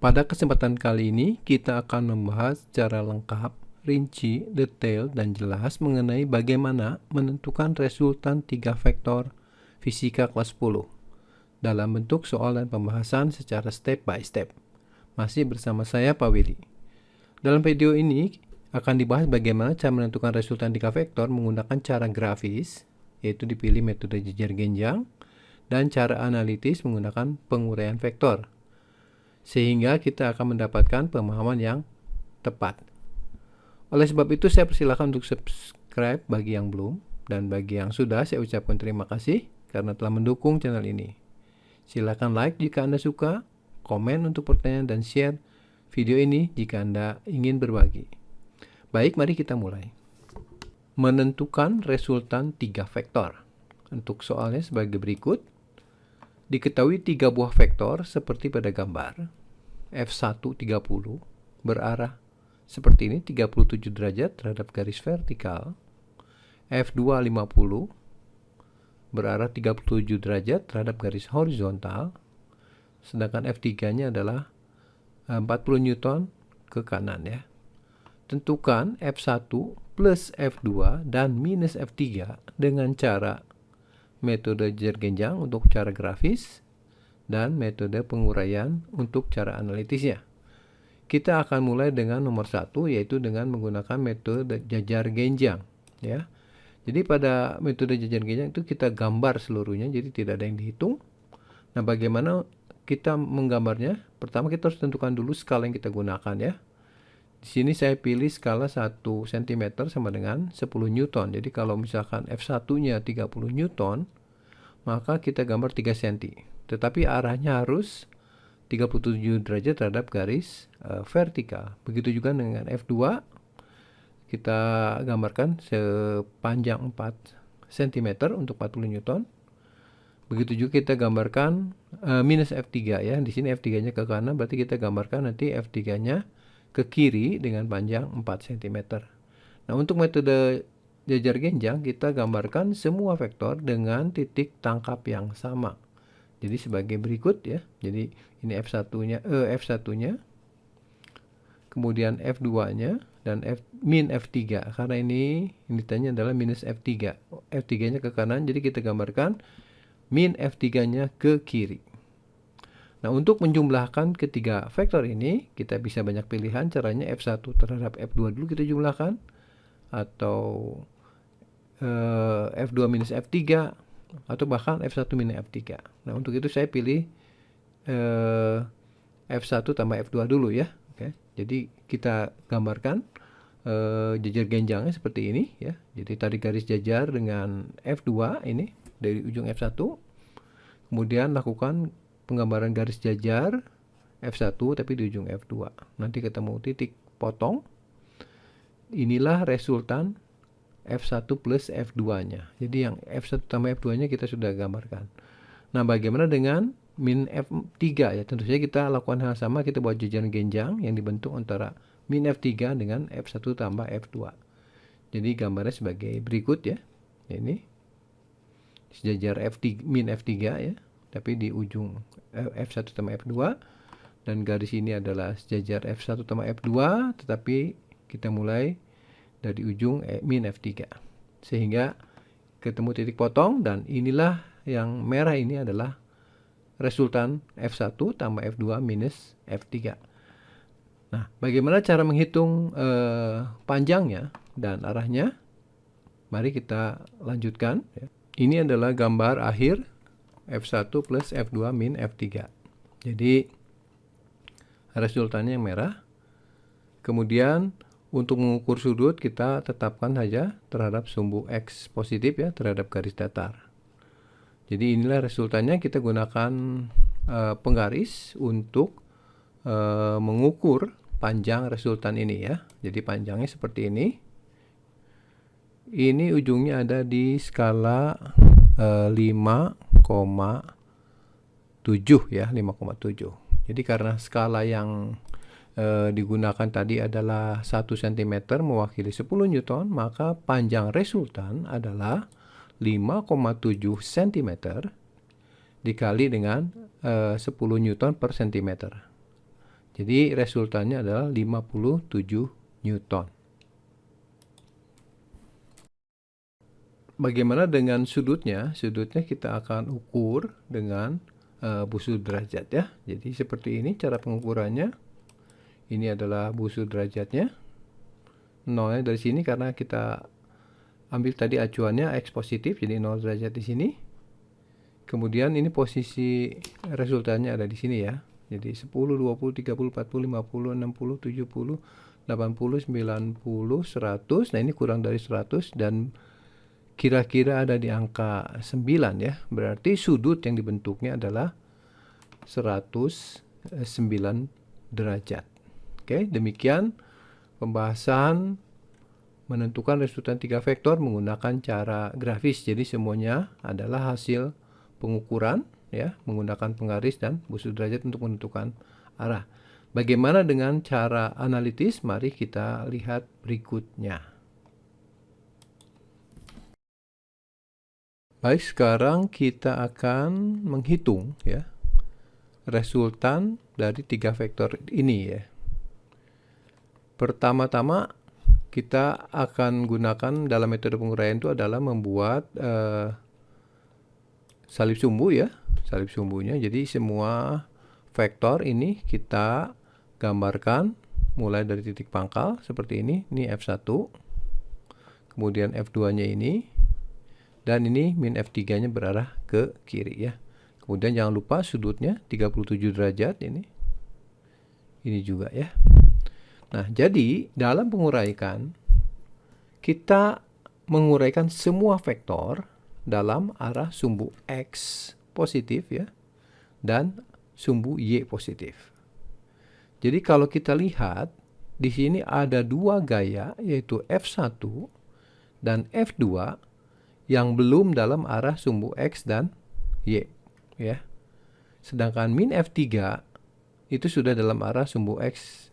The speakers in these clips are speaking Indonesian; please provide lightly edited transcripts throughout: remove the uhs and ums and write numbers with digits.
Pada kesempatan kali ini, kita akan membahas secara lengkap, rinci, detail, dan jelas mengenai bagaimana menentukan resultan 3 vektor fisika kelas 10 dalam bentuk soal dan pembahasan secara step by step. Masih bersama saya, Pak Willy. Dalam video ini akan dibahas bagaimana cara menentukan resultan 3 vektor menggunakan cara grafis, yaitu dipilih metode jejer genjang, dan cara analitis menggunakan penguraian vektor, sehingga kita akan mendapatkan pemahaman yang tepat. Oleh sebab itu, saya persilakan untuk subscribe bagi yang belum, dan bagi yang sudah, saya ucapkan terima kasih karena telah mendukung channel ini. Silakan like jika Anda suka, komen untuk pertanyaan, dan share video ini jika Anda ingin berbagi. Baik, mari kita mulai. Menentukan resultan 3 vektor. Untuk soalnya sebagai berikut. Diketahui 3 buah vektor seperti pada gambar. F1 30 berarah seperti ini, 37 derajat terhadap garis vertikal. F2 50 berarah 37 derajat terhadap garis horizontal. Sedangkan F3-nya adalah 40 Newton ke kanan ya. Tentukan F1 plus F2 dan minus F3 dengan cara metode jejer genjang untuk cara grafis dan metode penguraian untuk cara analitisnya. Kita akan mulai dengan nomor 1, yaitu dengan menggunakan metode jejer genjang ya. Jadi pada metode jejer genjang itu kita gambar seluruhnya, jadi tidak ada yang dihitung. Nah, bagaimana kita menggambarnya? Pertama kita harus tentukan dulu skala yang kita gunakan ya. Di sini saya pilih skala 1 cm sama dengan 10 Newton. Jadi kalau misalkan F1-nya 30 Newton, maka kita gambar 3 cm. Tetapi arahnya harus 37 derajat terhadap garis vertikal. Begitu juga dengan F2, kita gambarkan sepanjang 4 cm untuk 40 Newton. Begitu juga kita gambarkan minus F3 ya. Di sini F3-nya ke kanan, berarti kita gambarkan nanti F3-nya ke kiri dengan panjang 4 cm. Nah, untuk metode jejer genjang kita gambarkan semua vektor dengan titik tangkap yang sama. Jadi sebagai berikut ya. Jadi ini F1-nya, kemudian F2-nya dan min F3. Karena ini ditanya adalah minus F3. F3-nya ke kanan, jadi kita gambarkan min F3-nya ke kiri. Nah, untuk menjumlahkan ketiga vektor ini, kita bisa banyak pilihan. Caranya F1 terhadap F2 dulu kita jumlahkan, atau F2 minus F3, atau bahkan F1 minus F3. Nah, untuk itu saya pilih F1 tambah F2 dulu ya. Oke. Jadi kita gambarkan jejer genjangnya seperti ini ya. Jadi tarik garis jajar dengan F2 ini dari ujung F1. Kemudian lakukan penggambaran garis jajar F1 tapi di ujung F2. Nanti ketemu titik potong. Inilah resultan F1 plus F2-nya. Jadi yang F1 tambah F2-nya kita sudah gambarkan. Nah, bagaimana dengan min F3 ya? Tentu saja kita lakukan hal sama, kita buat jejer genjang yang dibentuk antara min F3 dengan F1 tambah F2. Jadi gambarnya sebagai berikut ya. Ini sejajar F3, min F3 ya, tapi di ujung F1 tambah F2, dan garis ini adalah sejajar F1 tambah F2, tetapi kita mulai dari ujung min F3 sehingga ketemu titik potong, dan inilah yang merah ini adalah resultan F1 tambah F2 minus F3. Nah, bagaimana cara menghitung panjangnya dan arahnya? Mari kita lanjutkan ya. Ini adalah gambar akhir F1 plus F2 min F3. Jadi resultannya yang merah. Kemudian untuk mengukur sudut kita tetapkan saja terhadap sumbu X positif ya, terhadap garis datar. Jadi inilah resultannya. Kita gunakan penggaris untuk mengukur panjang resultan ini ya. Jadi panjangnya seperti ini. Ini ujungnya ada di skala 5,7 ya, 5,7. Jadi karena skala yang digunakan tadi adalah 1 cm mewakili 10 Newton, maka panjang resultan adalah 5,7 cm dikali dengan 10 Newton per cm. Jadi resultannya adalah 57 Newton. Bagaimana dengan sudutnya? Sudutnya kita akan ukur dengan busur derajat ya. Jadi seperti ini cara pengukurannya. Ini adalah busur derajatnya. Nolnya dari sini karena kita ambil tadi acuannya X positif, jadi 0 derajat di sini. Kemudian ini posisi resultannya ada di sini ya. Jadi 10, 20, 30, 40, 50, 60, 70, 80, 90, 100. Nah ini kurang dari 100 dan kira-kira ada di angka 9 ya. Berarti sudut yang dibentuknya adalah 109 derajat. Oke, demikian pembahasan menentukan resultan 3 vektor menggunakan cara grafis. Jadi semuanya adalah hasil pengukuran ya, menggunakan penggaris dan busur derajat untuk menentukan arah. Bagaimana dengan cara analitis? Mari kita lihat berikutnya. Baik, sekarang kita akan menghitung ya resultan dari 3 vektor ini ya. Pertama-tama kita akan gunakan dalam metode penguraian itu adalah membuat salib sumbu ya, salib sumbunya. Jadi semua vektor ini kita gambarkan mulai dari titik pangkal seperti ini F1, kemudian F2-nya ini, dan ini min F3-nya berarah ke kiri ya. Kemudian jangan lupa sudutnya 37 derajat ini juga ya. Nah, jadi dalam penguraikan kita menguraikan semua vektor dalam arah sumbu X positif ya dan sumbu Y positif. Jadi kalau kita lihat di sini ada dua gaya yaitu F1 dan F2 yang belum dalam arah sumbu X dan Y ya. Sedangkan min F3 itu sudah dalam arah sumbu X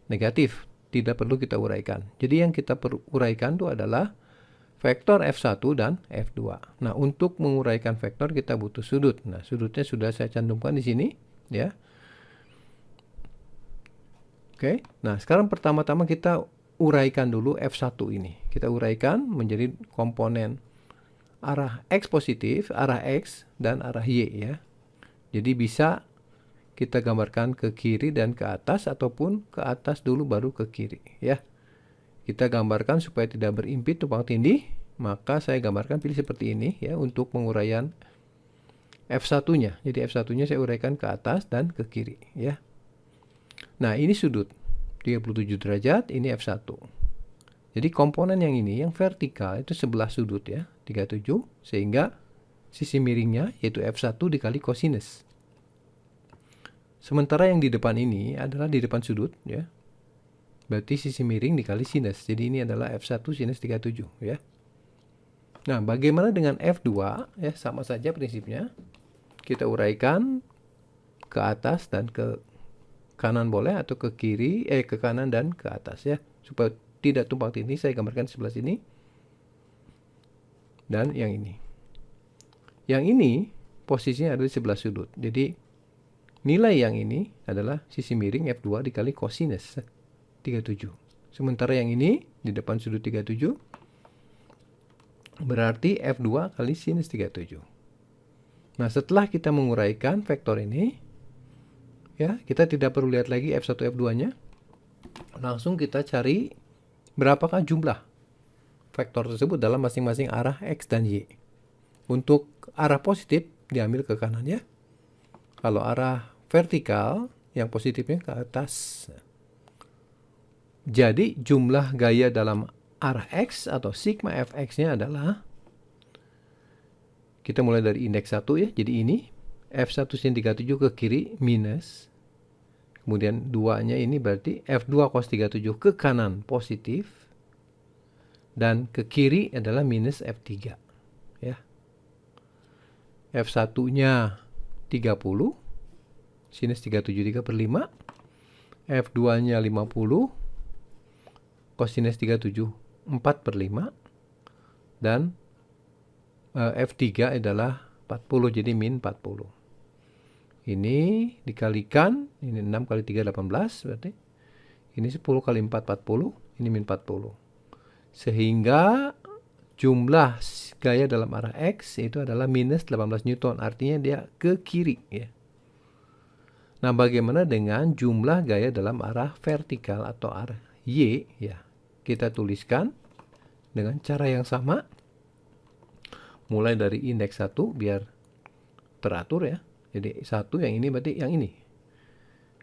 negatif, tidak perlu kita uraikan. Jadi yang kita perlu uraikan itu adalah vektor F1 dan F2. Nah, untuk menguraikan vektor kita butuh sudut. Nah, sudutnya sudah saya cantumkan di sini ya. Oke. Nah, sekarang pertama-tama kita uraikan dulu F1 ini. Kita uraikan menjadi komponen arah X positif, arah X dan arah Y ya. Jadi bisa kita gambarkan ke kiri dan ke atas ataupun ke atas dulu baru ke kiri ya. Kita gambarkan supaya tidak berimpit tumpang tindih, maka saya gambarkan pilih seperti ini ya untuk penguraian F1-nya. Jadi F1-nya saya uraikan ke atas dan ke kiri ya. Nah, ini sudut 37 derajat, ini F1. Jadi komponen yang ini yang vertikal itu sebelah sudut ya, 37, sehingga sisi miringnya yaitu F1 dikali kosinus. Sementara yang di depan ini adalah di depan sudut ya. Berarti sisi miring dikali sinus. Jadi ini adalah F1 sinus 37 ya. Nah, bagaimana dengan F2 ya, sama saja prinsipnya. Kita uraikan ke atas dan ke kanan boleh atau ke kiri ke kanan dan ke atas ya. Supaya tidak tumpang tindih saya gambarkan sebelah sini. Dan yang ini. Yang ini posisinya ada di sebelah sudut. Jadi nilai yang ini adalah sisi miring F2 dikali kosinus 37. Sementara yang ini di depan sudut 37 berarti F2 kali sinus 37. Nah, setelah kita menguraikan vektor ini ya, kita tidak perlu lihat lagi F1 F2-nya. Langsung kita cari berapakah jumlah vektor tersebut dalam masing-masing arah X dan Y. Untuk arah positif diambil ke kanan ya. Kalau arah vertikal, yang positifnya ke atas. Jadi jumlah gaya dalam arah X atau sigma Fx-nya adalah, kita mulai dari indeks 1 ya, jadi ini F1 sin 37 ke kiri minus, kemudian 2-nya ini berarti F2 cos 37 ke kanan positif, dan ke kiri adalah minus F3 ya. F1-nya 30 sinus 37 3/5, F2-nya 50 kosinus 37 4/5, dan F3 adalah 40 jadi min 40. Ini dikalikan, ini 6 kali 3 18 berarti. Ini 10 kali 4 40, ini min 40. Sehingga jumlah gaya dalam arah X itu adalah minus 18 Newton. Artinya dia ke kiri ya. Nah, bagaimana dengan jumlah gaya dalam arah vertikal atau arah Y ya? Kita tuliskan dengan cara yang sama. Mulai dari indeks 1 biar teratur ya. Jadi 1 yang ini berarti yang ini.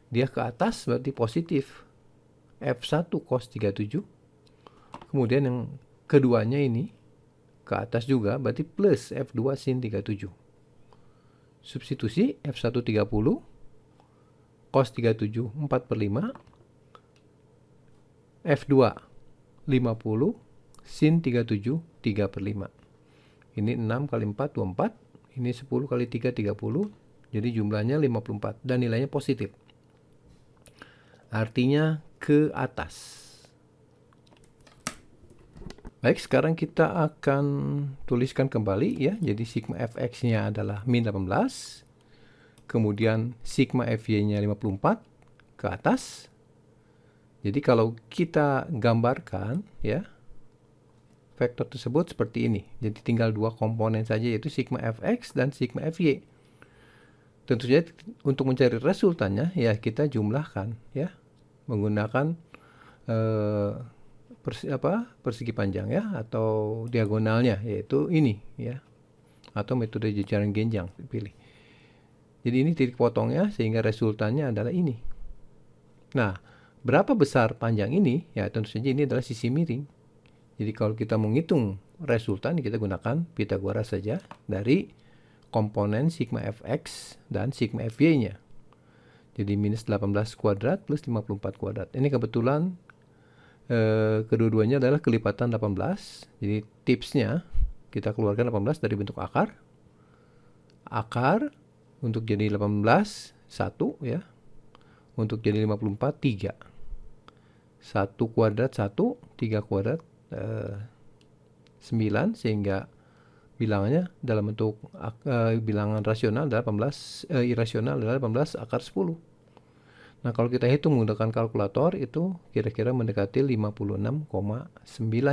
Dia ke atas berarti positif. F1 cos 37. Kemudian yang keduanya ini ke atas juga berarti plus F2 sin 37. Substitusi F1 30, cos 37 4/5, F2 50, sin 37 3/5. Ini 6 kali 4 24, ini 10 kali 3 30, jadi jumlahnya 54 dan nilainya positif. Artinya ke atas. Baik, sekarang kita akan tuliskan kembali ya. Jadi sigma fx-nya adalah min 18. Kemudian sigma fy-nya 54 ke atas. Jadi kalau kita gambarkan ya, vektor tersebut seperti ini. Jadi tinggal dua komponen saja, yaitu sigma fx dan sigma fy. Tentu saja untuk mencari resultannya ya kita jumlahkan ya menggunakan persegi panjang ya atau diagonalnya, yaitu ini ya, atau metode jajaran genjang pilih. Jadi ini titik potongnya sehingga resultannya adalah ini. Nah, berapa besar panjang ini? Ya tentu saja ini adalah sisi miring. Jadi kalau kita menghitung resultan kita gunakan Pythagoras saja dari komponen sigma fx dan sigma fy-nya. Jadi minus 18 kuadrat plus 54 kuadrat. Ini kebetulan kedua-duanya adalah kelipatan 18. Jadi tipsnya kita keluarkan 18 dari bentuk akar. Akar untuk jadi 18 1 ya. Untuk jadi 54 3. 1 kuadrat 1, 3 kuadrat 9, sehingga bilangannya dalam bentuk bilangan rasional adalah 18, irasional adalah 18 akar 10. Nah, kalau kita hitung menggunakan kalkulator itu kira-kira mendekati 56,9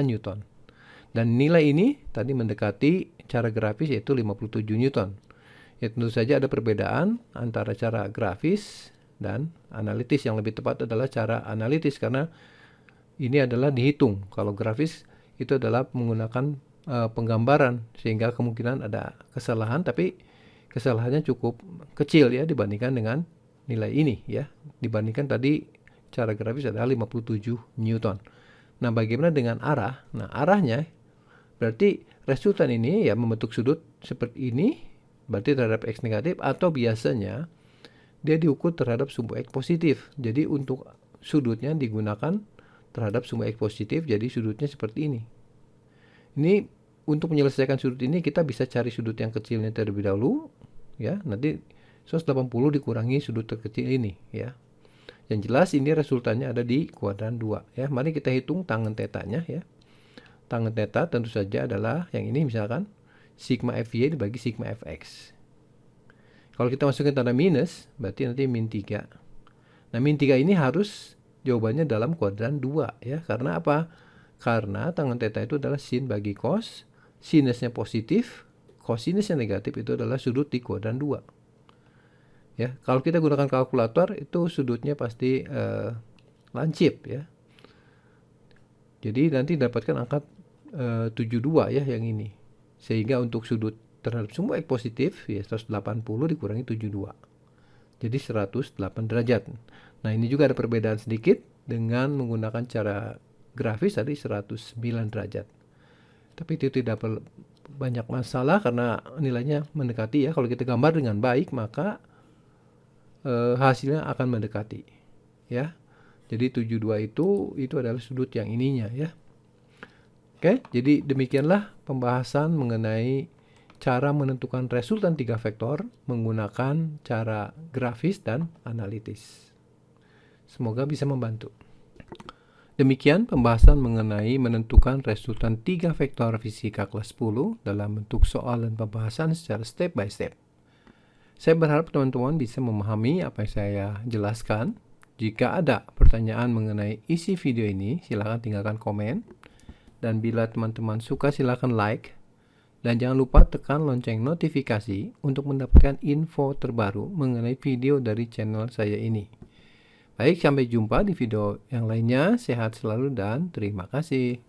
Newton. Dan nilai ini tadi mendekati cara grafis yaitu 57 Newton. Ya tentu saja ada perbedaan antara cara grafis dan analitis. Yang lebih tepat adalah cara analitis karena ini adalah dihitung. Kalau grafis itu adalah menggunakan penggambaran sehingga kemungkinan ada kesalahan, tapi kesalahannya cukup kecil ya dibandingkan dengan nilai ini ya. Dibandingkan tadi cara grafis adalah 57 Newton. Nah, bagaimana dengan arah? Nah, arahnya berarti resultan ini ya membentuk sudut seperti ini, berarti terhadap X negatif, atau biasanya dia diukur terhadap sumbu X positif. Jadi untuk sudutnya digunakan terhadap sumbu X positif, jadi sudutnya seperti ini. Ini untuk menyelesaikan sudut ini kita bisa cari sudut yang kecilnya terlebih dahulu ya. Nanti 180 dikurangi sudut terkecil ini ya. Yang jelas ini resultannya ada di kuadran 2 ya. Mari kita hitung tangen tetanya ya. Tangen teta tentu saja adalah yang ini, misalkan sigma fy dibagi sigma fx. Kalau kita masukin tanda minus berarti nanti min 3. Nah, min 3 ini harus jawabannya dalam kuadran 2 ya. Karena apa? Karena tangen teta itu adalah sin bagi cos. Sinusnya positif, kosinusnya negatif, itu adalah sudut di kuadran 2. Ya, kalau kita gunakan kalkulator itu sudutnya pasti lancip ya. Jadi nanti dapatkan angka 72 ya yang ini. Sehingga untuk sudut terhadap sumbu X positif ya 180 dikurangi 72. Jadi 108 derajat. Nah, ini juga ada perbedaan sedikit dengan menggunakan cara grafis tadi 109 derajat. Tapi itu tidak banyak masalah karena nilainya mendekati ya. Kalau kita gambar dengan baik maka hasilnya akan mendekati ya. Jadi 72 itu adalah sudut yang ininya ya. Oke, jadi demikianlah pembahasan mengenai cara menentukan resultan 3 vektor menggunakan cara grafis dan analitis. Semoga bisa membantu. Demikian pembahasan mengenai menentukan resultan 3 vektor fisika kelas 10 dalam bentuk soal dan pembahasan secara step by step. Saya berharap teman-teman bisa memahami apa yang saya jelaskan. Jika ada pertanyaan mengenai isi video ini, silakan tinggalkan komen. Dan bila teman-teman suka, silakan like. Dan jangan lupa tekan lonceng notifikasi untuk mendapatkan info terbaru mengenai video dari channel saya ini. Baik, sampai jumpa di video yang lainnya. Sehat selalu dan terima kasih.